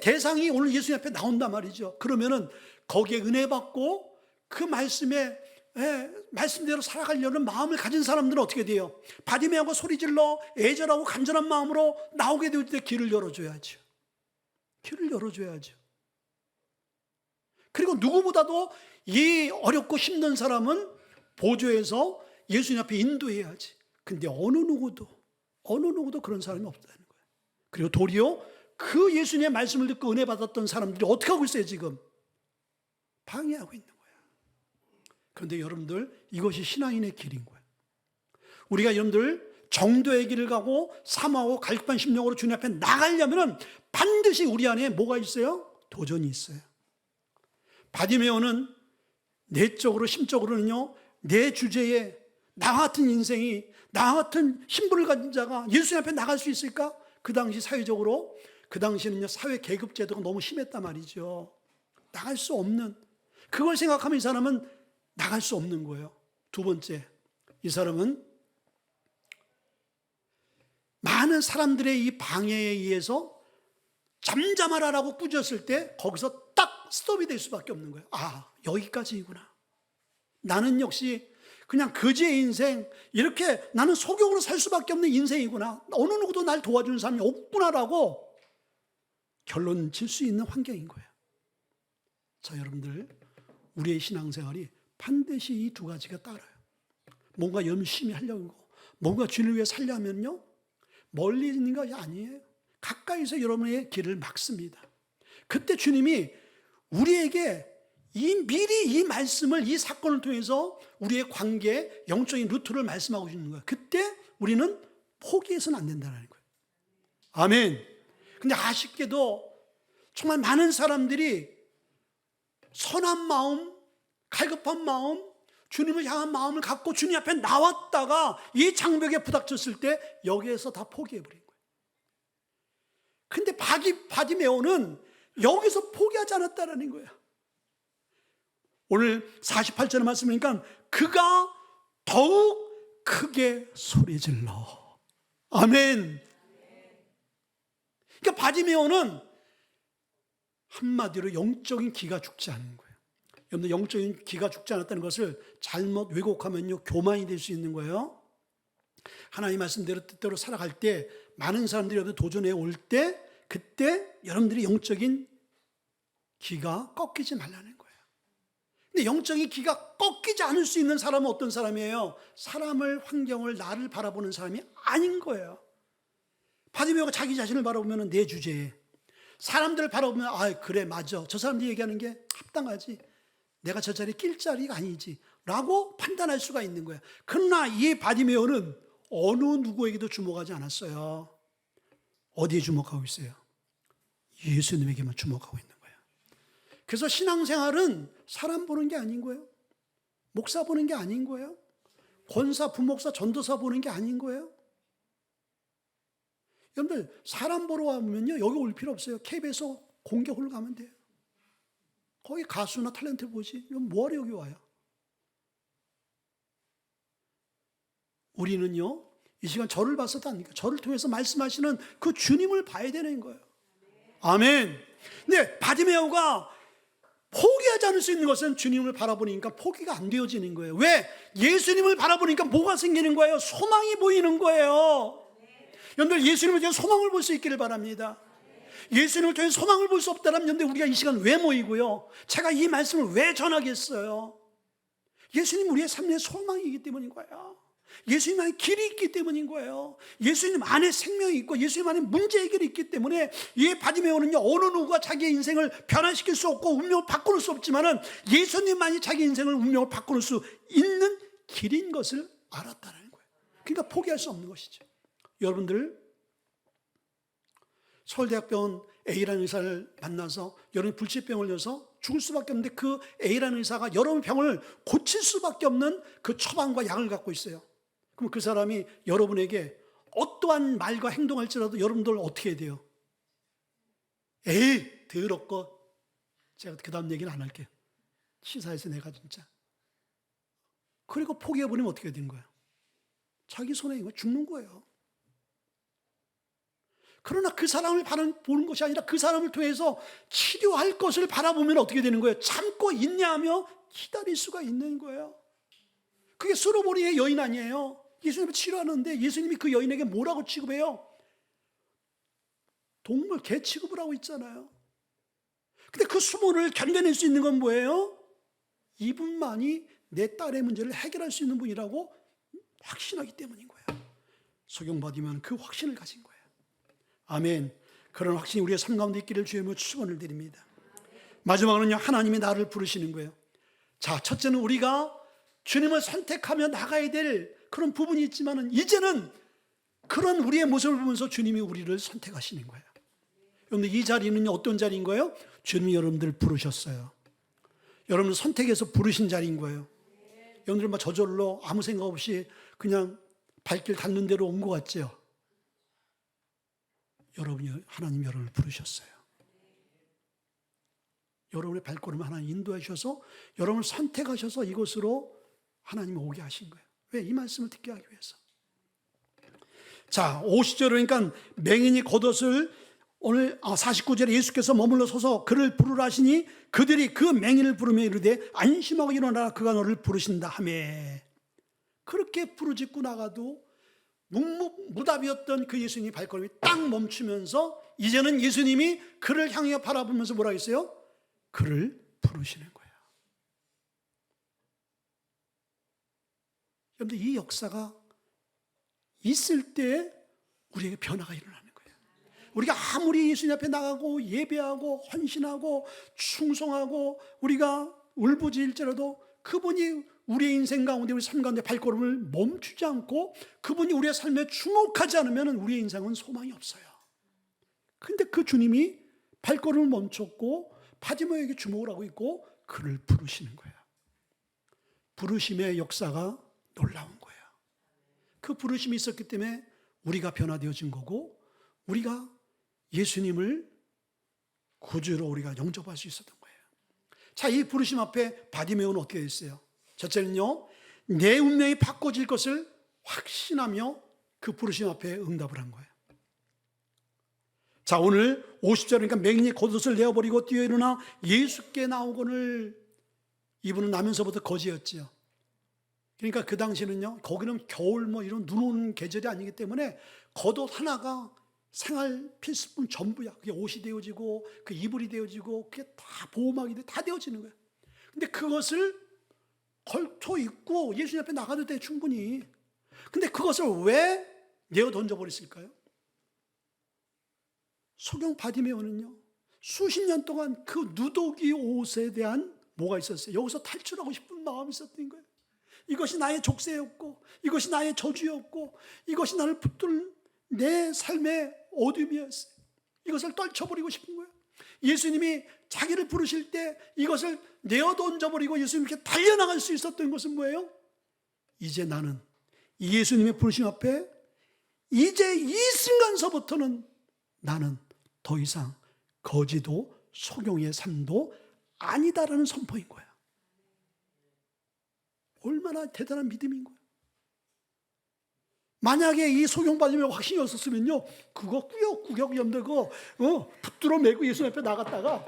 대상이 오늘 예수님 앞에 나온단 말이죠. 그러면은 거기에 은혜 받고 그 말씀대로 살아가려는 마음을 가진 사람들은 어떻게 돼요? 바디메오가 소리질러 애절하고 간절한 마음으로 나오게 될 때 길을 열어줘야죠. 길을 열어줘야죠. 그리고 누구보다도 이 어렵고 힘든 사람은 보조해서 예수님 앞에 인도해야지. 근데 어느 누구도 그런 사람이 없다는 거예요. 그리고 도리어 그 예수님의 말씀을 듣고 은혜 받았던 사람들이 어떻게 하고 있어요 지금? 방해하고 있는 거예요. 그런데 여러분들, 이것이 신앙인의 길인 거예요. 우리가 여러분들 정도의 길을 가고 사모하고 갈급한 심령으로 주님 앞에 나가려면 반드시 우리 안에 뭐가 있어요? 도전이 있어요. 바디메오는 내적으로 심적으로는요, 내 주제에 나 같은 인생이, 나 같은 신분을 가진 자가 예수님 앞에 나갈 수 있을까? 그 당시 사회적으로, 그 당시에는요 사회 계급 제도가 너무 심했단 말이죠. 나갈 수 없는, 그걸 생각하면 이 사람은 나갈 수 없는 거예요. 두 번째, 이 사람은 많은 사람들의 이 방해에 의해서 잠잠하라라고 꾸짖었을 때 거기서 딱 스톱이 될 수밖에 없는 거예요. 아, 여기까지이구나. 나는 역시 그냥 거지의 인생, 이렇게 나는 소경으로 살 수밖에 없는 인생이구나. 어느 누구도 날 도와주는 사람이 없구나라고 결론 질 수 있는 환경인 거예요. 자, 여러분들, 우리의 신앙생활이 반드시 이 두 가지가 따라요. 뭔가 열심히 하려고, 뭔가 주님을 위해 살려면요, 멀리 있는 것이 아니에요. 가까이서 여러분의 길을 막습니다. 그때 주님이 우리에게 미리 이 말씀을, 이 사건을 통해서 우리의 관계, 영적인 루트를 말씀하고 주는 거예요. 그때 우리는 포기해서는 안 된다는 거예요. 아멘. 근데 아쉽게도 정말 많은 사람들이 선한 마음, 갈급한 마음, 주님을 향한 마음을 갖고 주님 앞에 나왔다가 이 장벽에 부닥쳤을 때 여기에서 다 포기해버린 거예요. 근데 바디메오는 여기서 포기하지 않았다는 거예요. 오늘 48절의 말씀이니까 그가 더욱 크게 소리질러. 아멘. 그러니까 바디메오는 한마디로 영적인 기가 죽지 않은 거예요. 여러분들, 영적인 기가 죽지 않았다는 것을 잘못 왜곡하면요 교만이 될 수 있는 거예요. 하나님 말씀대로 뜻대로 살아갈 때 많은 사람들이 여러분 도전해 올 때, 그때 여러분들이 영적인 기가 꺾이지 말라는 거예요. 근데 영적인 기가 꺾이지 않을 수 있는 사람은 어떤 사람이에요? 사람을, 환경을, 나를 바라보는 사람이 아닌 거예요. 바디메오가 자기 자신을 바라보면 내 주제에, 사람들을 바라보면 아 그래 맞아, 저 사람들이 얘기하는 게 합당하지, 내가 저 자리에 낄 자리가 아니지 라고 판단할 수가 있는 거예요. 그러나 이 바디메오는 어느 누구에게도 주목하지 않았어요. 어디에 주목하고 있어요? 예수님에게만 주목하고 있는 거예요. 그래서 신앙생활은 사람 보는 게 아닌 거예요. 목사 보는 게 아닌 거예요. 권사, 부목사, 전도사 보는 게 아닌 거예요. 여러분들, 사람 보러 와면요 여기 올 필요 없어요. KBS 공개홀 가면 돼요. 거기 가수나 탤런트 보지. 이건 뭐하러 여기 와요? 우리는요 이 시간 저를 봐서도 아닙니까? 저를 통해서 말씀하시는 그 주님을 봐야 되는 거예요. 아멘. 근데 바디메오가 포기하지 않을 수 있는 것은 주님을 바라보니까 포기가 안 되어지는 거예요. 왜? 예수님을 바라보니까 뭐가 생기는 거예요? 소망이 보이는 거예요. 여러분들, 예수님을 통해 소망을 볼 수 있기를 바랍니다. 예수님을 통해 소망을 볼 수 없다면 여러분들, 우리가 이 시간 왜 모이고요? 제가 이 말씀을 왜 전하겠어요? 예수님 우리의 삶의 소망이기 때문인 거예요. 예수님 안에 길이 있기 때문인 거예요. 예수님 안에 생명이 있고 예수님 안에 문제 해결이 있기 때문에 이 바디메오는요, 어느 누구가 자기의 인생을 변화시킬 수 없고 운명을 바꾸는 수 없지만은 예수님만이 자기 인생을 운명을 바꾸는 수 있는 길인 것을 알았다는 거예요. 그러니까 포기할 수 없는 것이죠. 여러분들 서울대학병원 A라는 의사를 만나서 여러분이 불치병을 걸려서 죽을 수밖에 없는데 그 A라는 의사가 여러분 병을 고칠 수밖에 없는 그 처방과 약을 갖고 있어요. 그럼 그 사람이 여러분에게 어떠한 말과 행동할지라도 여러분들 어떻게 해야 돼요? 에이, 더럽고. 제가 그 다음 얘기는 안 할게요. 시사해서 내가 진짜. 그리고 포기해버리면 어떻게 되는 거예요? 자기 손에 있는 거 죽는 거예요. 그러나 그 사람을 보는 것이 아니라 그 사람을 통해서 치료할 것을 바라보면 어떻게 되는 거예요? 참고 인내하며 기다릴 수가 있는 거예요. 그게 수로보리의 여인 아니에요. 예수님을 치료하는데 예수님이 그 여인에게 뭐라고 취급해요? 동물, 개 취급을 하고 있잖아요. 근데 그 수모를 견뎌낼 수 있는 건 뭐예요? 이분만이 내 딸의 문제를 해결할 수 있는 분이라고 확신하기 때문인 거예요. 소경받으면 그 확신을 가진 거예요. 아멘. 그런 확신이 우리의 삶 가운데 있기를 주님으로 축원을 드립니다. 마지막으로는요, 하나님이 나를 부르시는 거예요. 자, 첫째는 우리가 주님을 선택하며 나가야 될 그런 부분이 있지만은 이제는 그런 우리의 모습을 보면서 주님이 우리를 선택하시는 거예요. 여러분들 이 자리는 어떤 자리인 거예요? 주님이 여러분들 부르셨어요. 여러분을 선택해서 부르신 자리인 거예요. 여러분들 막 저절로 아무 생각 없이 그냥 발길 닿는 대로 온 것 같죠? 하나님 여러분을 부르셨어요. 여러분의 발걸음을 하나님 인도해 주셔서 여러분을 선택하셔서 이곳으로 하나님이 오게 하신 거예요. 왜? 이 말씀을 듣게 하기 위해서. 자, 50절 그러니까 맹인이 겉옷을 오늘 49절에 예수께서 머물러 서서 그를 부르라 하시니 그들이 그 맹인을 부르며 이르되 안심하고 일어나라 그가 너를 부르신다 하며, 그렇게 부르짖고 나가도 무답이었던 그 예수님의 발걸음이 딱 멈추면서 이제는 예수님이 그를 향해 바라보면서 뭐라 했어요? 그를 부르시는 거예요. 여러분들 이 역사가 있을 때 우리에게 변화가 일어나는 거예요. 우리가 아무리 예수님 앞에 나가고 예배하고 헌신하고 충성하고 우리가 울부짖을지라도 그분이 우리의 인생 가운데 우리 삶 가운데 발걸음을 멈추지 않고 그분이 우리의 삶에 주목하지 않으면 우리의 인생은 소망이 없어요. 그런데 그 주님이 발걸음을 멈췄고 바디메오에게 주목을 하고 있고 그를 부르시는 거예요. 부르심의 역사가 놀라운 거예요. 그 부르심이 있었기 때문에 우리가 변화되어진 거고 우리가 예수님을 구주로 우리가 영접할 수 있었던 거예요. 자, 이 부르심 앞에 바디메오는 어떻게 됐어요? 첫째는요, 내 운명이 바꿔질 것을 확신하며 그 부르심 앞에 응답을 한 거예요. 자, 오늘 50절 그러니까 맹인이 겉옷을 내어버리고 뛰어 일어나 예수께 나오거늘, 이분은 나면서부터 거지였지요. 그러니까 그 당시는요, 거기는 겨울 이런 눈 오는 계절이 아니기 때문에 겉옷 하나가 생활 필수품 전부야. 그게 옷이 되어지고 그 이불이 되어지고 그게 다 보호막이 다 되어지는 거예요. 근데 그것을 걸쳐 입고 예수님 앞에 나가도 돼, 충분히. 근데 그것을 왜 내어 던져버렸을까요? 소경 바디메오는요, 수십 년 동안 그 누더기 옷에 대한 뭐가 있었어요? 여기서 탈출하고 싶은 마음이 있었던 거예요. 이것이 나의 족쇄였고, 이것이 나의 저주였고, 이것이 나를 붙들 내 삶의 어둠이었어요. 이것을 떨쳐버리고 싶은 거예요. 예수님이 자기를 부르실 때 이것을 내어 던져버리고 예수님께 달려나갈 수 있었던 것은 뭐예요? 이제 나는 이 예수님의 부르심 앞에 이제 이 순간서부터는 나는 더 이상 거지도 소경의 삶도 아니다라는 선포인 거야. 얼마나 대단한 믿음인 거야. 만약에 이 소경받으면 확신이 없었으면요, 그거 꾸역꾸역 염들 붙들어 메고 예수님 앞에 나갔다가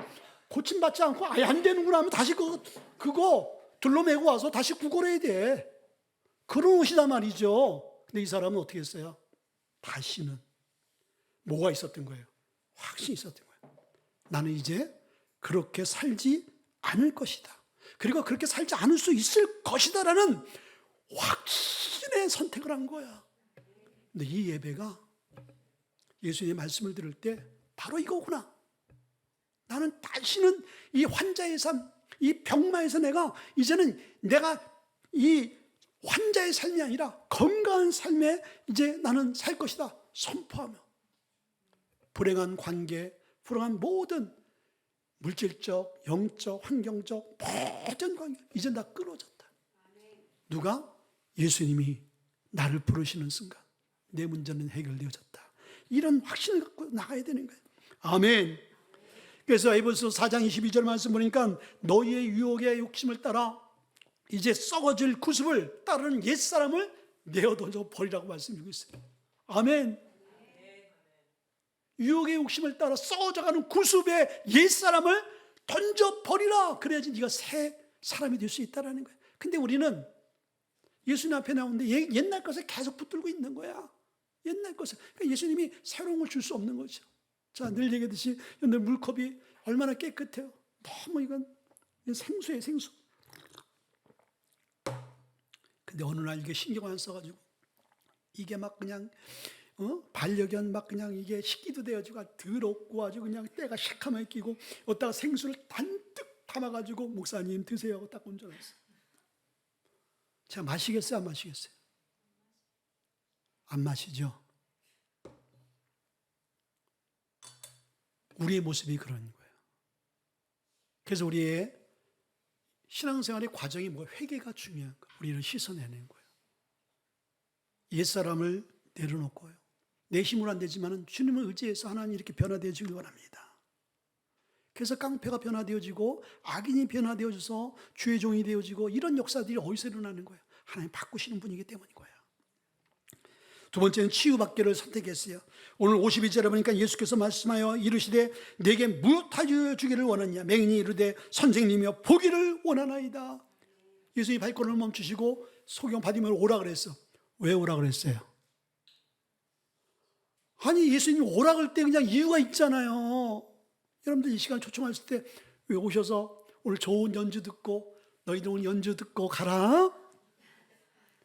고침받지 않고 아예 안 되는구나 하면 다시 그거 둘러매고 와서 다시 구걸해야 돼. 그런 옷이단 말이죠. 근데 이 사람은 어떻게 했어요? 다시는 뭐가 있었던 거예요? 확신이 있었던 거예요. 나는 이제 그렇게 살지 않을 것이다. 그리고 그렇게 살지 않을 수 있을 것이다라는 확신의 선택을 한 거야. 근데 이 예배가 예수님의 말씀을 들을 때 바로 이거구나. 나는 다시는 이 환자의 삶, 이 병마에서 이제는 내가 이 환자의 삶이 아니라 건강한 삶에 이제 나는 살 것이다 선포하며, 불행한 관계, 불행한 모든 물질적, 영적, 환경적 모든 관계 이제 다 끊어졌다. 누가? 예수님이 나를 부르시는 순간 내 문제는 해결되어졌다. 이런 확신을 갖고 나가야 되는 거예요. 아멘. 그래서 에베소서 4장 22절 말씀 보니까 너희의 유혹의 욕심을 따라 이제 썩어질 구습을 따르는 옛사람을 내어던져 버리라고 말씀드리고 있어요. 아멘. 유혹의 욕심을 따라 썩어져가는 구습의 옛사람을 던져버리라. 그래야지 네가 새 사람이 될 수 있다는 거예요. 근데 우리는 예수님 앞에 나오는데 옛날 것에 계속 붙들고 있는 거야. 옛날 것에. 그러니까 예수님이 새로운 걸 줄 수 없는 거죠. 자, 늘 얘기하듯이 오늘 물컵이 얼마나 깨끗해요. 너무 이건 생수예요, 생수. 근데 어느 날 이게 신경 안 써가지고 이게 막 그냥 반려견 막 그냥 이게 식기도 되어지고 더럽고 아주 그냥 때가 시커멓게 끼고 어디다가 생수를 잔뜩 담아가지고 목사님 드세요 하고 딱 얹어놨어요. 제가 마시겠어요, 안 마시겠어요? 안 마시죠? 우리의 모습이 그런 거예요. 그래서 우리의 신앙생활의 과정이 회개가 중요한 거예요. 우리를 씻어내는 거예요. 옛사람을 내려놓고요. 내 힘으로 안 되지만 주님을 의지해서 하나님 이렇게 변화되어지길 원합니다. 그래서 깡패가 변화되어지고 악인이 변화되어져서 주의 종이 되어지고 이런 역사들이 어디서 일어나는 거예요? 하나님 바꾸시는 분이기 때문인 거예요. 두 번째는 치유받기를 선택했어요. 오늘 52절에 보니까 예수께서 말씀하여 이르시되 내게 무엇하여 주기를 원하냐? 맹인이 이르되 선생님이여 보기를 원하나이다. 예수님이 발걸음을 멈추시고 소경 바디메오를 오라 그랬어. 왜 오라 그랬어요? 아니 예수님이 오라 그럴 때 그냥 이유가 있잖아요. 여러분들 이 시간 초청하실 때 왜 오셔서 오늘 좋은 연주 듣고 너희들 오늘 연주 듣고 가라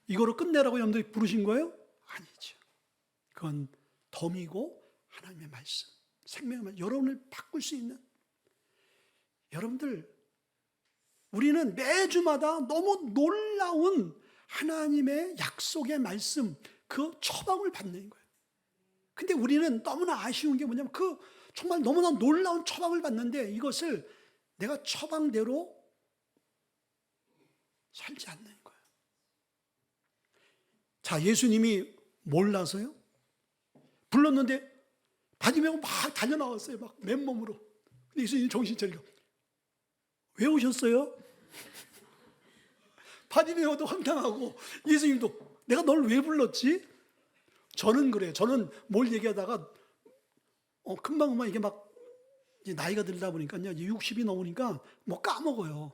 이거로 끝내라고 여러분들이 부르신 거예요? 아니죠. 그건 덤이고 하나님의 말씀, 생명의 말씀, 여러분을 바꿀 수 있는. 여러분들 우리는 매주마다 너무 놀라운 하나님의 약속의 말씀, 그 처방을 받는 거예요. 근데 우리는 너무나 아쉬운 게 뭐냐면 그 정말 너무나 놀라운 처방을 받는데 이것을 내가 처방대로 살지 않는 거예요. 자, 예수님이 몰라서요? 불렀는데 바디메오 막 달려나왔어요. 막 맨몸으로. 근데 예수님 정신 차리고 왜 오셨어요? 바디메오도 황당하고 예수님도 내가 널 왜 불렀지? 저는 그래요. 저는 뭘 얘기하다가 금방 이게 막 이제 나이가 들다 보니까요. 60이 넘으니까 뭐 까먹어요.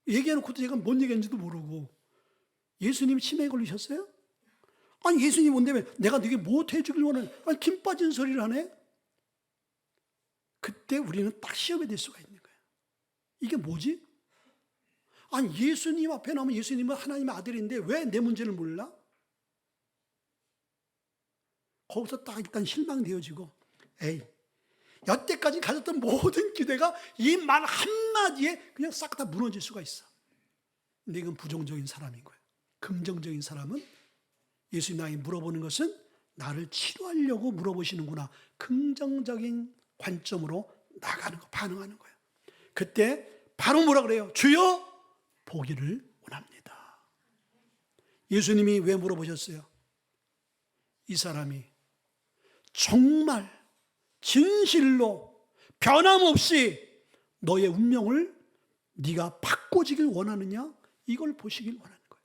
얘기해놓고도 제가 뭔 얘기했는지도 모르고. 예수님 치매에 걸리셨어요? 아니 예수님 뭔데 왜 내가 네게 뭐 해주길 원하는? 아니 김 빠진 소리를 하네. 그때 우리는 딱 시험에 될 수가 있는 거예요. 이게 뭐지? 아니 예수님 앞에 나오면 예수님은 하나님의 아들인데 왜 내 문제를 몰라? 거기서 딱 일단 실망되어지고 에이 여태까지 가졌던 모든 기대가 이 말 한마디에 그냥 싹 다 무너질 수가 있어. 근데 이건 부정적인 사람인 거예요. 긍정적인 사람은 예수님 나에게 물어보는 것은 나를 치료하려고 물어보시는구나. 긍정적인 관점으로 나가는 거, 반응하는 거예요. 그때 바로 뭐라 그래요? 주여 보기를 원합니다. 예수님이 왜 물어보셨어요? 이 사람이 정말 진실로 변함없이 너의 운명을 네가 바꿔지길 원하느냐? 이걸 보시길 원하는 거예요.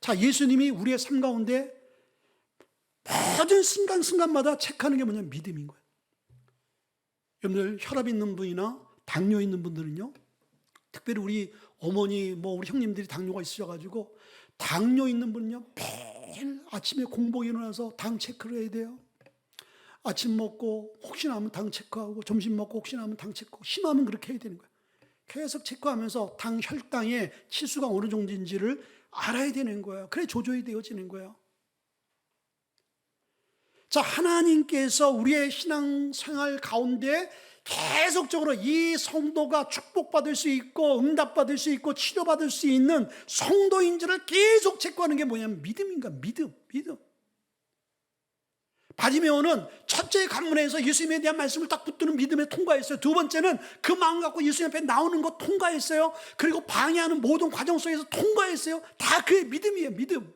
자, 예수님이 우리의 삶 가운데 모든 순간순간마다 체크하는 게 뭐냐면 믿음인 거예요. 여러분들 혈압 있는 분이나 당뇨 있는 분들은요, 특별히 우리 어머니, 우리 형님들이 당뇨가 있으셔가지고 당뇨 있는 분은요 매일 아침에 공복에 일어나서 당 체크를 해야 돼요. 아침 먹고 혹시나 하면 당 체크하고 점심 먹고 혹시나 하면 당 체크하고 심하면 그렇게 해야 되는 거예요. 계속 체크하면서 혈당의 치수가 어느 정도인지를 알아야 되는 거예요. 그래 조조히 되어지는 거예요. 자, 하나님께서 우리의 신앙생활 가운데 계속적으로 이 성도가 축복받을 수 있고 응답받을 수 있고 치료받을 수 있는 성도인지를 계속 체크하는 게 뭐냐면 믿음인가? 믿음. 바디메오는 첫째 관문에서 예수님에 대한 말씀을 딱 붙드는 믿음에 통과했어요. 두 번째는 그 마음 갖고 예수님 앞에 나오는 거 통과했어요. 그리고 방해하는 모든 과정 속에서 통과했어요. 다 그의 믿음이에요. 믿음.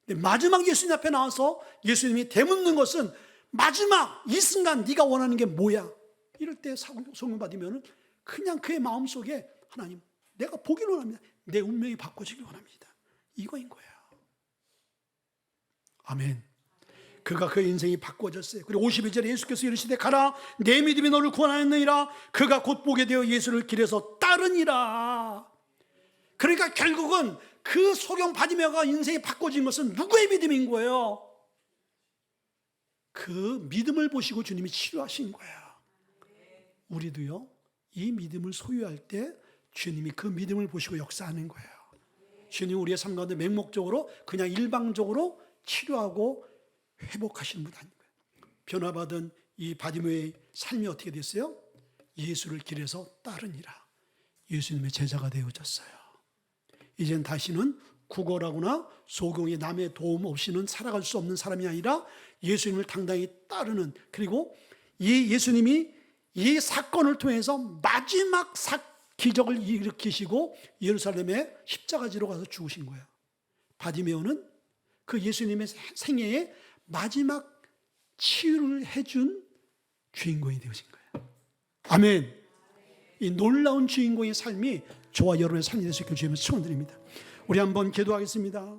근데 마지막 예수님 앞에 나와서 예수님이 되묻는 것은 마지막 이 순간 네가 원하는 게 뭐야? 이럴 때 성령 받으면 그냥 그의 마음속에 하나님 내가 보기를 원합니다. 내 운명이 바꿔지길 원합니다. 이거인 거예요. 아멘. 그가 그 인생이 바꿔졌어요. 그리고 51절에 예수께서 이르시되 가라 내 믿음이 너를 구원하였느니라. 그가 곧 보게 되어 예수를 길에서 따르니라. 그러니까 결국은 그 소경 바디메오가 인생이 바꿔진 것은 누구의 믿음인 거예요? 그 믿음을 보시고 주님이 치료하신 거예요. 우리도요 이 믿음을 소유할 때 주님이 그 믿음을 보시고 역사하는 거예요. 주님 우리의 삶 가운데 맹목적으로 그냥 일방적으로 치료하고 회복하시는 분 아닌 거예요. 변화받은 이 바디메오의 삶이 어떻게 됐어요? 예수를 길에서 따르니라. 예수님의 제자가 되어졌어요. 이젠 다시는 구걸하거나 소경의 남의 도움 없이는 살아갈 수 없는 사람이 아니라 예수님을 당당히 따르는, 그리고 이 예수님이 이 사건을 통해서 마지막 기적을 일으키시고 예루살렘에 십자가지로 가서 죽으신 거예요. 바디메오는 그 예수님의 생애에 마지막 치유를 해준 주인공이 되어진 거예요. 아멘. 이 놀라운 주인공의 삶이 저와 여러분의 삶이 될 수 있기를 주님을 축원드립니다. 우리 한번 기도하겠습니다.